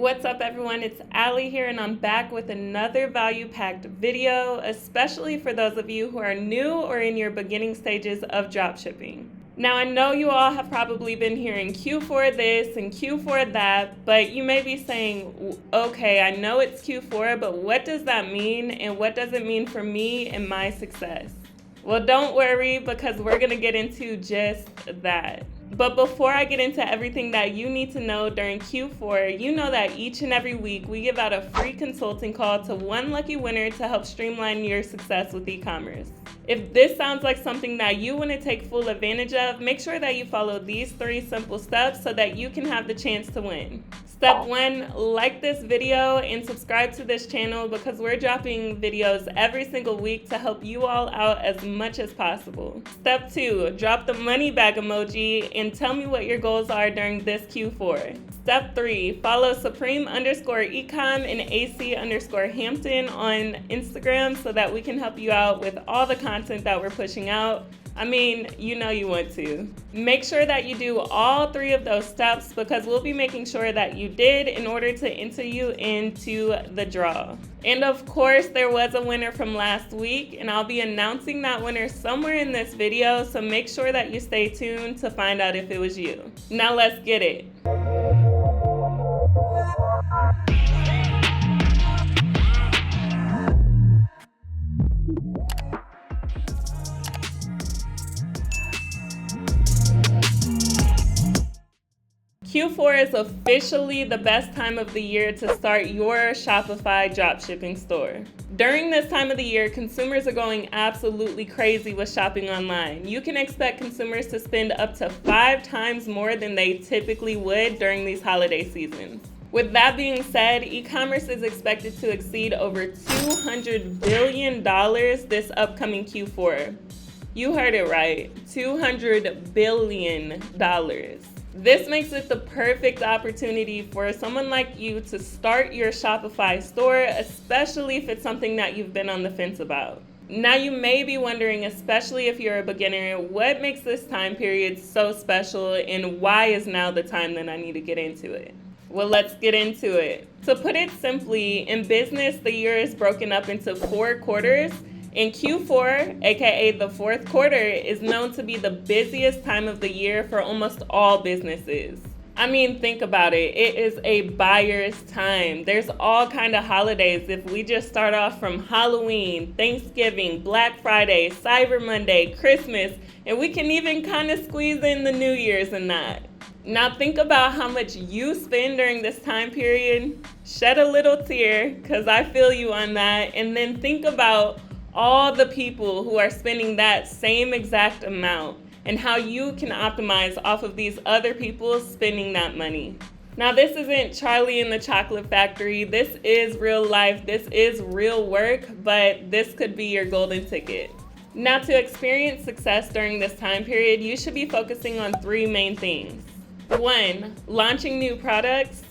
What's up everyone, it's Allie here and I'm back with another value-packed video, especially for those of you who are new or in your beginning stages of dropshipping. Now I know you all have probably been hearing Q4 this and Q4 that, but you may be saying, okay, I know it's Q4, but what does that mean and what does it mean for me and my success? Well, don't worry because we're going to get into just that. But before I get into everything that you need to know during Q4, you know that each and every week we give out a free consulting call to one lucky winner to help streamline your success with e-commerce. If this sounds like something that you want to take full advantage of, make sure that you follow these 3 simple steps so that you can have the chance to win. Step 1, like this video and subscribe to this channel because we're dropping videos every single week to help you all out as much as possible. Step 2, drop the money bag emoji and tell me what your goals are during this Q4. Step 3, follow Supreme_Ecom and AC_Hampton on Instagram so that we can help you out with all the content that we're pushing out. I mean, you know you want to. Make sure that you do all 3 of those steps because we'll be making sure that you did in order to enter you into the draw. And of course, there was a winner from last week and I'll be announcing that winner somewhere in this video, so make sure that you stay tuned to find out if it was you. Now let's get it. Q4 is officially the best time of the year to start your Shopify dropshipping store. During this time of the year, consumers are going absolutely crazy with shopping online. You can expect consumers to spend up to 5 times more than they typically would during these holiday seasons. With that being said, e-commerce is expected to exceed over $200 billion this upcoming Q4. You heard it right, $200 billion. This makes it the perfect opportunity for someone like you to start your Shopify store, especially if it's something that you've been on the fence about. Now you may be wondering, especially if you're a beginner, what makes this time period so special and why is now the time that I need to get into it? Well, let's get into it. To put it simply, in business, the year is broken up into 4 quarters. And Q4, aka the 4th quarter, is known to be the busiest time of the year for almost all businesses. I mean, think about it. It is a buyer's time. There's all kind of holidays. If we just start off from Halloween, Thanksgiving, Black Friday, Cyber Monday, Christmas, and we can even kind of squeeze in the New Year's and that. Now think about how much you spend during this time period. Shed a little tear, because I feel you on that. And then think about all the people who are spending that same exact amount and how you can optimize off of these other people spending that money. Now this isn't Charlie and the Chocolate Factory. This is real life. This is real work, but this could be your golden ticket. Now to experience success during this time period, you should be focusing on 3 main things. 1, launching new products.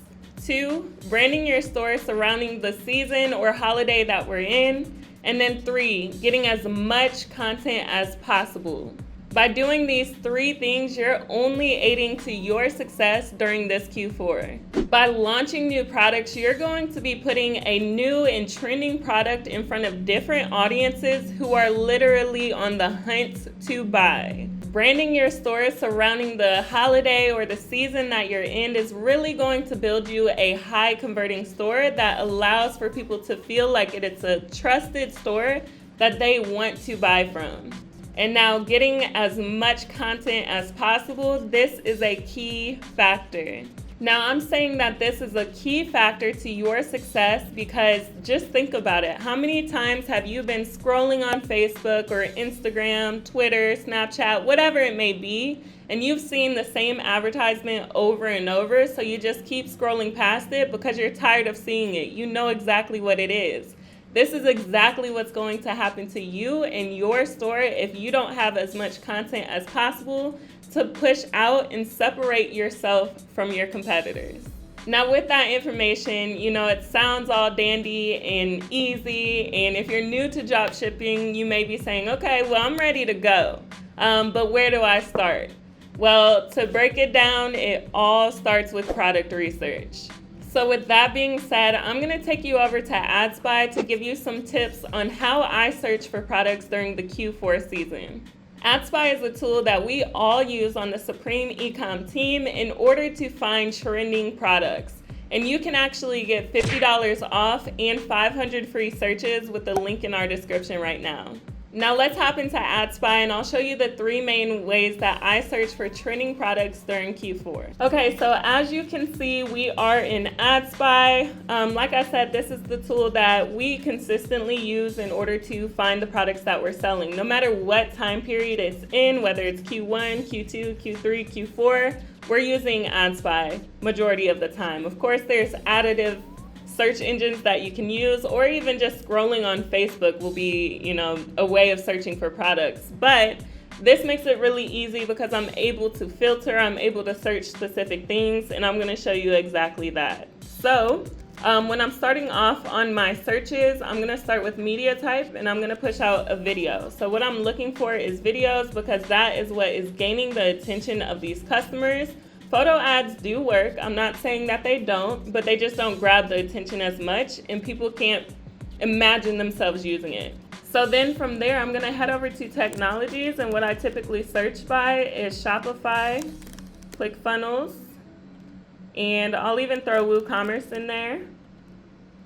2, branding your store surrounding the season or holiday that we're in. And then 3, getting as much content as possible. By doing these 3 things, you're only aiding to your success during this Q4. By launching new products, you're going to be putting a new and trending product in front of different audiences who are literally on the hunt to buy. Branding your store surrounding the holiday or the season that you're in is really going to build you a high converting store that allows for people to feel like it's a trusted store that they want to buy from. And now getting as much content as possible, this is a key factor. Now I'm saying that this is a key factor to your success because just think about it. How many times have you been scrolling on Facebook or Instagram, Twitter, Snapchat, whatever it may be, and you've seen the same advertisement over and over, so you just keep scrolling past it because you're tired of seeing it. You know exactly what it is. This is exactly what's going to happen to you and your store if you don't have as much content as possible to push out and separate yourself from your competitors. Now with that information, it sounds all dandy and easy, and if you're new to dropshipping, you may be saying, okay, well, I'm ready to go, but where do I start? Well, to break it down, it all starts with product research. So with that being said, I'm going to take you over to AdSpy to give you some tips on how I search for products during the Q4 season. AdSpy is a tool that we all use on the Supreme Ecom team in order to find trending products. And you can actually get $50 off and 500 free searches with the link in our description right now. Now let's hop into AdSpy and I'll show you the 3 main ways that I search for trending products during Q4. Okay, so as you can see, we are in AdSpy. Like I said, this is the tool that we consistently use in order to find the products that we're selling. No matter what time period it's in, whether it's Q1, Q2, Q3, Q4, we're using AdSpy majority of the time. Of course, there's additive search engines that you can use, or even just scrolling on Facebook will be, a way of searching for products. But this makes it really easy because I'm able to filter, I'm able to search specific things, and I'm going to show you exactly that. So when I'm starting off on my searches, I'm going to start with media type and I'm going to push out a video. So what I'm looking for is videos because that is what is gaining the attention of these customers. Photo ads do work. I'm not saying that they don't, but they just don't grab the attention as much and people can't imagine themselves using it. So then from there, I'm gonna head over to technologies, and what I typically search by is Shopify, ClickFunnels, and I'll even throw WooCommerce in there.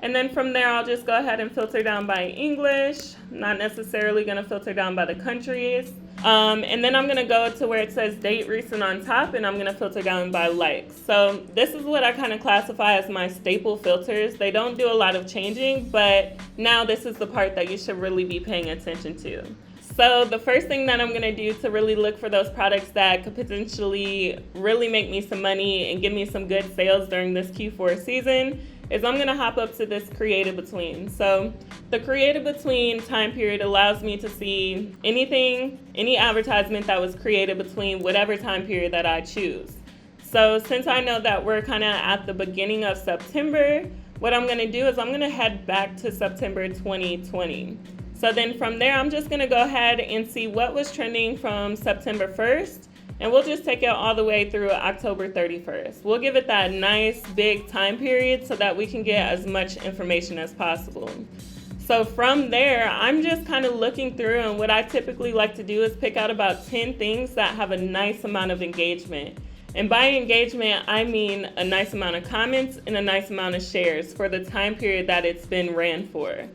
And then from there, I'll just go ahead and filter down by English, not necessarily gonna filter down by the countries. And then I'm going to go to where it says date recent on top, and I'm going to filter down by likes. So this is what I kind of classify as my staple filters. They don't do a lot of changing, but now this is the part that you should really be paying attention to. So the first thing that I'm going to do to really look for those products that could potentially really make me some money and give me some good sales during this Q4 season is I'm going to hop up to this creative between. So the creative between time period allows me to see any advertisement that was created between whatever time period that I choose. So since I know that we're kind of at the beginning of September, what I'm going to do is I'm going to head back to September 2020. So then from there, I'm just going to go ahead and see what was trending from September 1st. And we'll just take it all the way through October 31st. We'll give it that nice big time period so that we can get as much information as possible. So from there, I'm just kind of looking through, and what I typically like to do is pick out about 10 things that have a nice amount of engagement. And by engagement, I mean a nice amount of comments and a nice amount of shares for the time period that it's been ran for.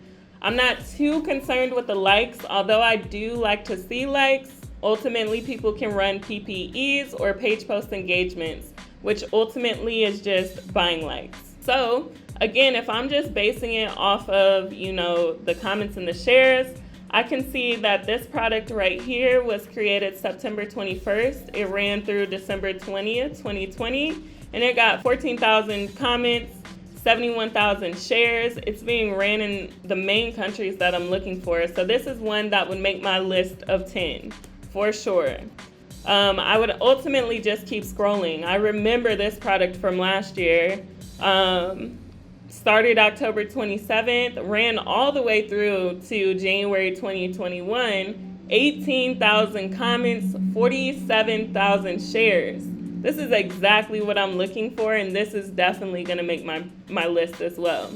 I'm not too concerned with the likes, although I do like to see likes. Ultimately, people can run PPEs or page post engagements, which ultimately is just buying likes. So again, if I'm just basing it off of, the comments and the shares, I can see that this product right here was created September 21st. It ran through December 20th, 2020, and it got 14,000 comments, 71,000 shares. It's being ran in the main countries that I'm looking for. So this is one that would make my list of 10. For sure. I would ultimately just keep scrolling. I remember this product from last year. Started October 27th, ran all the way through to January 2021, 18,000 comments, 47,000 shares. This is exactly what I'm looking for, and this is definitely going to make my list as well.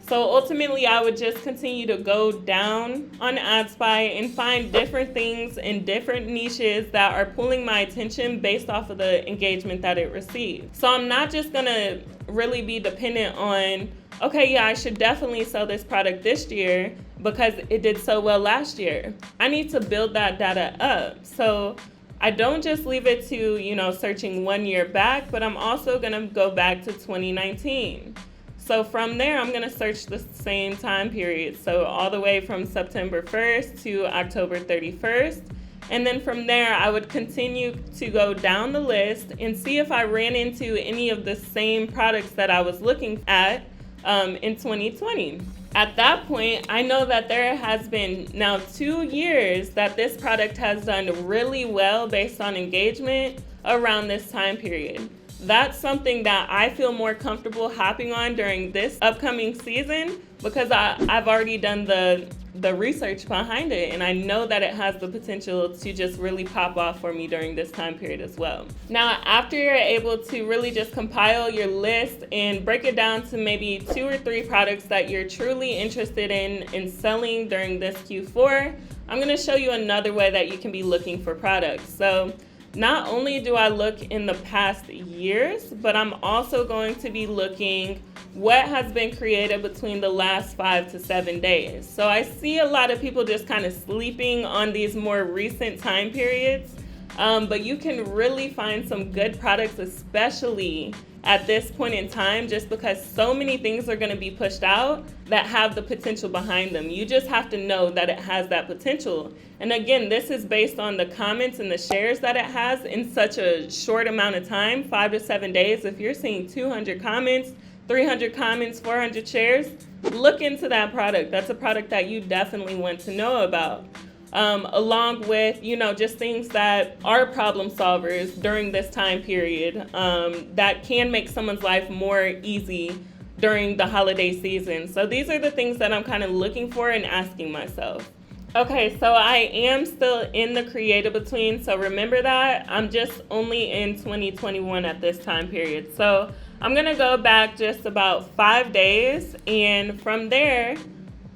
So ultimately, I would just continue to go down on AdSpy and find different things in different niches that are pulling my attention based off of the engagement that it received. So I'm not just gonna really be dependent on, okay, yeah, I should definitely sell this product this year because it did so well last year. I need to build that data up. So I don't just leave it to, searching 1 year back, but I'm also gonna go back to 2019. So from there, I'm going to search the same time period. So all the way from September 1st to October 31st. And then from there, I would continue to go down the list and see if I ran into any of the same products that I was looking at in 2020. At that point, I know that there has been now 2 years that this product has done really well based on engagement around this time period. That's something that I feel more comfortable hopping on during this upcoming season because I've already done the the research behind it, and I know that it has the potential to just really pop off for me during this time period as well. Now, after you're able to really just compile your list and break it down to maybe 2 or 3 products that you're truly interested in selling during this Q4, I'm going to show you another way that you can be looking for products. So not only do I look in the past years, but I'm also going to be looking what has been created between the last 5 to 7 days. So I see a lot of people just kind of sleeping on these more recent time periods, but you can really find some good products, especially at this point in time, just because so many things are going to be pushed out that have the potential behind them. You just have to know that it has that potential. And again, this is based on the comments and the shares that it has in such a short amount of time, 5 to 7 days. If you're seeing 200 comments, 300 comments, 400 shares, look into that product. That's a product that you definitely want to know about. Along with, just things that are problem solvers during this time period, that can make someone's life more easy during the holiday season. So these are the things that I'm kind of looking for and asking myself. Okay, so I am still in the creative between, so remember that. I'm just only in 2021 at this time period. So I'm gonna go back just about 5 days, and from there,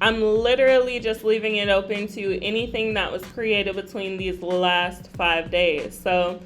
I'm literally just leaving it open to anything that was created between these last 5 days. So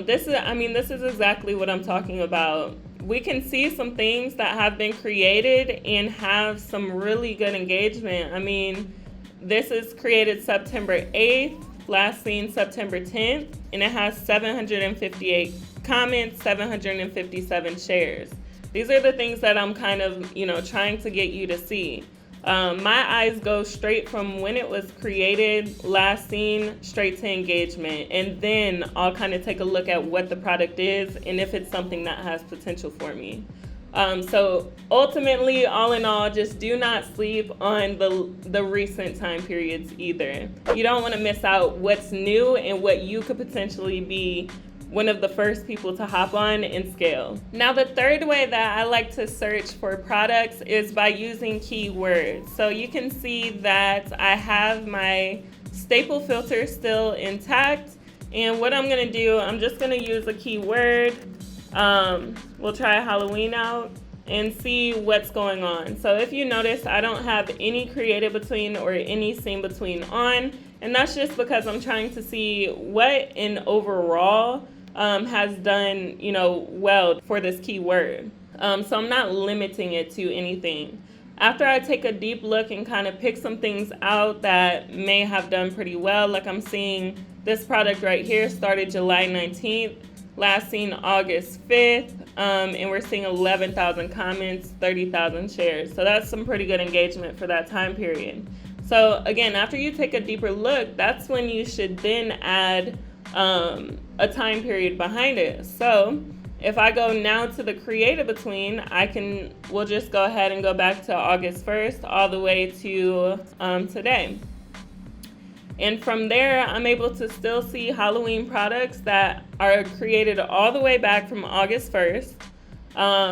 this is exactly what I'm talking about. We can see some things that have been created and have some really good engagement. I mean, this is created September 8th, last seen September 10th, and it has 758 comments, 757 shares. These are the things that I'm kind of, trying to get you to see. My eyes go straight from when it was created, last seen, straight to engagement. And then I'll kind of take a look at what the product is and if it's something that has potential for me. So ultimately, all in all, just do not sleep on the recent time periods either. You don't want to miss out what's new and what you could potentially be one of the first people to hop on and scale. Now, the third way that I like to search for products is by using keywords. So you can see that I have my staple filter still intact. And what I'm gonna do, I'm just gonna use a keyword. We'll try Halloween out and see what's going on. So if you notice, I don't have any creative between or any scene between on. And that's just because I'm trying to see what in overall has done, well for this keyword. So I'm not limiting it to anything. After I take a deep look and kind of pick some things out that may have done pretty well, like I'm seeing this product right here started July 19th, last seen August 5th, and we're seeing 11,000 comments, 30,000 shares. So that's some pretty good engagement for that time period. So again, after you take a deeper look, that's when you should then add a time period behind it. So if I go now to the creative between, we'll just go ahead and go back to August 1st all the way to today. And from there, I'm able to still see Halloween products that are created all the way back from August 1st,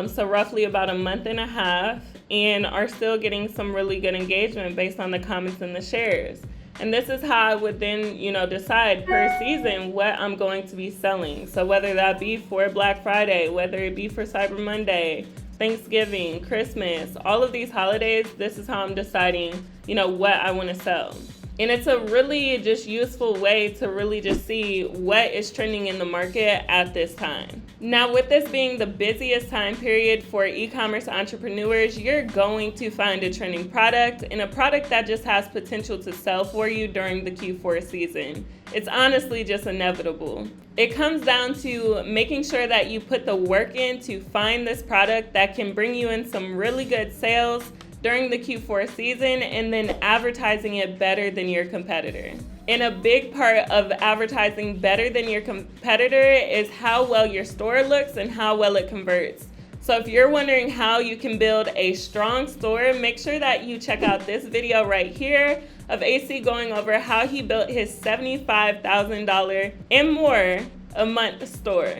so roughly about a month and a half, and are still getting some really good engagement based on the comments and the shares. And this is how I would then, decide per season what I'm going to be selling. So whether that be for Black Friday, whether it be for Cyber Monday, Thanksgiving, Christmas, all of these holidays, this is how I'm deciding, what I want to sell. And it's a really just useful way to really just see what is trending in the market at this time. Now, with this being the busiest time period for e-commerce entrepreneurs, you're going to find a trending product and a product that just has potential to sell for you during the Q4 season. It's honestly just inevitable. It comes down to making sure that you put the work in to find this product that can bring you in some really good sales during the Q4 season, and then advertising it better than your competitor. And a big part of advertising better than your competitor is how well your store looks and how well it converts. So if you're wondering how you can build a strong store, make sure that you check out this video right here of AC going over how he built his $75,000 and more a month store.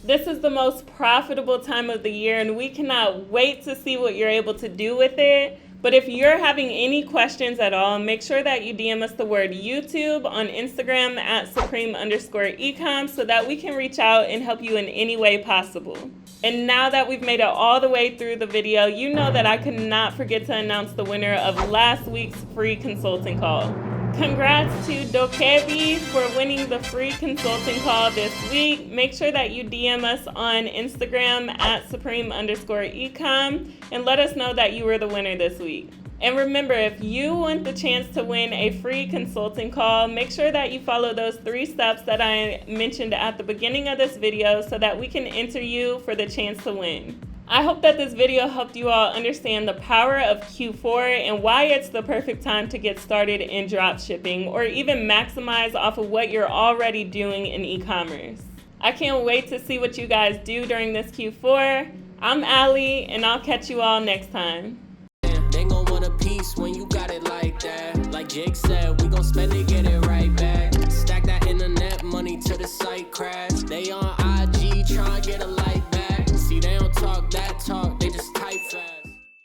This is the most profitable time of the year, and we cannot wait to see what you're able to do with it. But if you're having any questions at all, make sure that you DM us the word YouTube on Instagram at @supreme_ecom so that we can reach out and help you in any way possible. And now that we've made it all the way through the video, you know that I could not forget to announce the winner of last week's free consulting call. Congrats to Dokebi for winning the free consulting call this week. Make sure that you DM us on Instagram at @supreme_ecom and let us know that you were the winner this week. And remember, if you want the chance to win a free consulting call, make sure that you follow those 3 steps that I mentioned at the beginning of this video so that we can enter you for the chance to win. I hope that this video helped you all understand the power of Q4 and why it's the perfect time to get started in dropshipping or even maximize off of what you're already doing in e-commerce. I can't wait to see what you guys do during this Q4. I'm Allie, and I'll catch you all next time. They gon' want a piece when you got it like that. Like Jake said, we gon' spend it, get it right back. Stack that internet money till the site crash. They on IG tryna get a light back. See, they don't talk that talk, they just type fast.